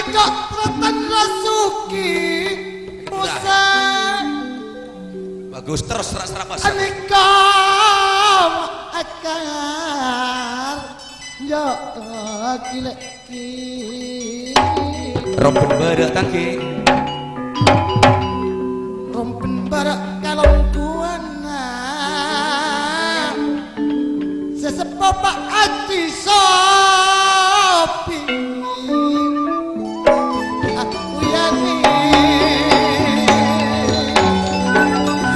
kok Tratan Rasuki usah bagus terus serak-serak mas aneka akar yo gileki rompen badak tangki rompen badak kalong kuana sesepo Pak Ati Sopi aku yani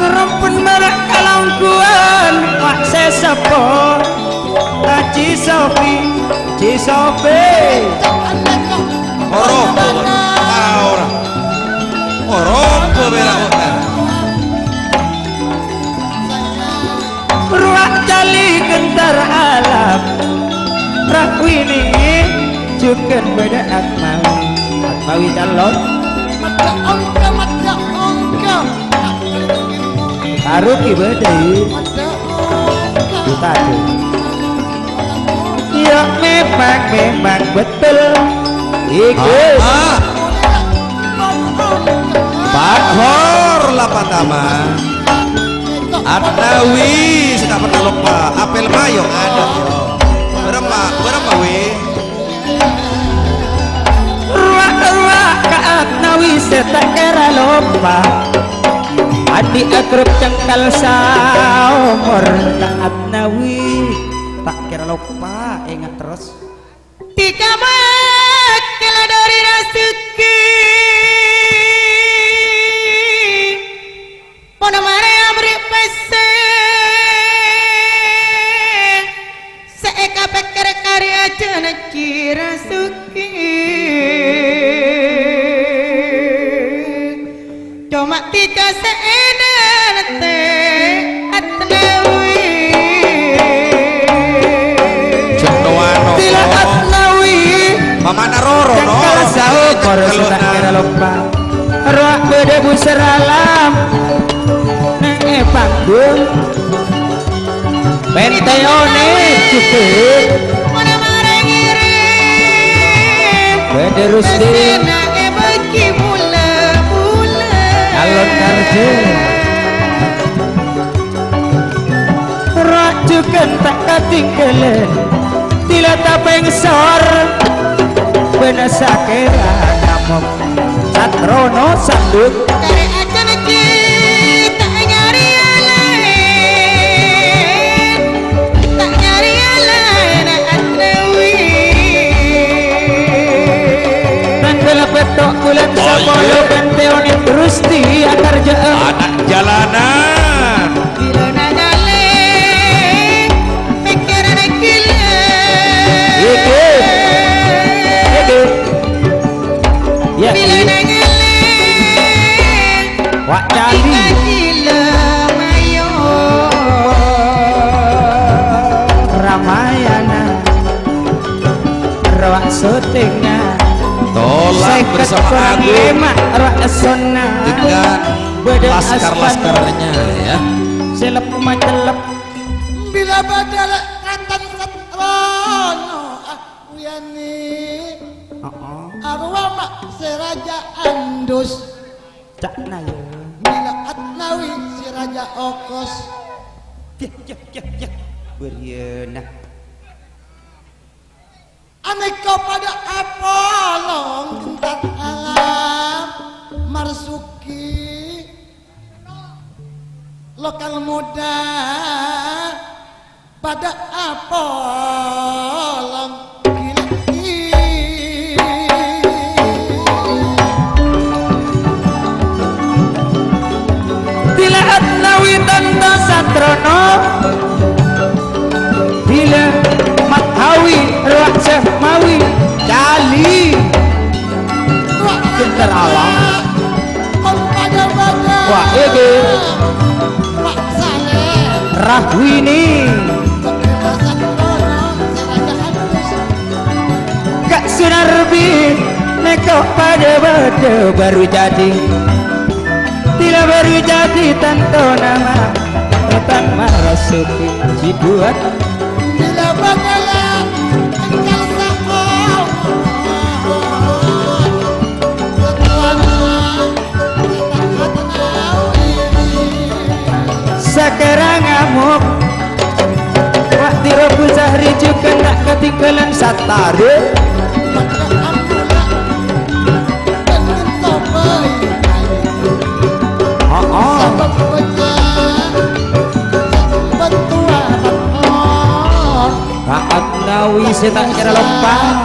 rompen badak kalong kuan Pak sesepo Haji Sofi Haji Sofi orompo ora orompo bela hotel ruak jali gentar alam rakwini juga beda akmawi calon mata ongka taruh ibadai kita tuh ya memang betul ikut Bakhor Lapatama Adnawi sudah pernah lupa apel mayong ada yo berapa wi ruak ka Adnawi setak kera lupa adi akrab cengkal saumur ka Adnawi tak kira lupa ingat terus tiga makil dari Rasuki Pona mare amri pese seeka pekar karya janaki Rasuki cuma tiga seenate Adnawi Tila Adnawi Mamana Roro no kalau sahur baru sudah kira lupa roh beda busur alam panggung penteone cukup mana marang ngirim beda rusdi bagi mula-mula alon karje roh juga tak ketinggalan tila tak pengsor bener sakera kamu satrono sanduk dari aja kita nyari alain tak nyari alain Adnawi tanggal petok bulan sapolo penteoni terus di akar jalan anak jalanan gila nanyale pikiran gila ya wak cali Ramayana rawak syutingnya tolak bersama Agung rawak sona dengan laskar-laskarnya ya selep macelep bila badal Tratan Setrono aku yani arwah mak seraja andus cak na ya bila Adnawi si raja okos beriana aneka pada apolong gentar alam marsuki lokal muda pada apolong bila Adnawi tanda satrono bila Mathawi ruak Mawi Cali gentar alam wah ege Pak Saleh Rahwini Kak Sunarbi neko pada baru jadi tidak baru jadi tanto nama Tratan Rasuki Cibuat bila bangala engkau sahau tinggalan satare pada amula dengan tobai oh sabab pecah betua Raat nawi setak cara lompat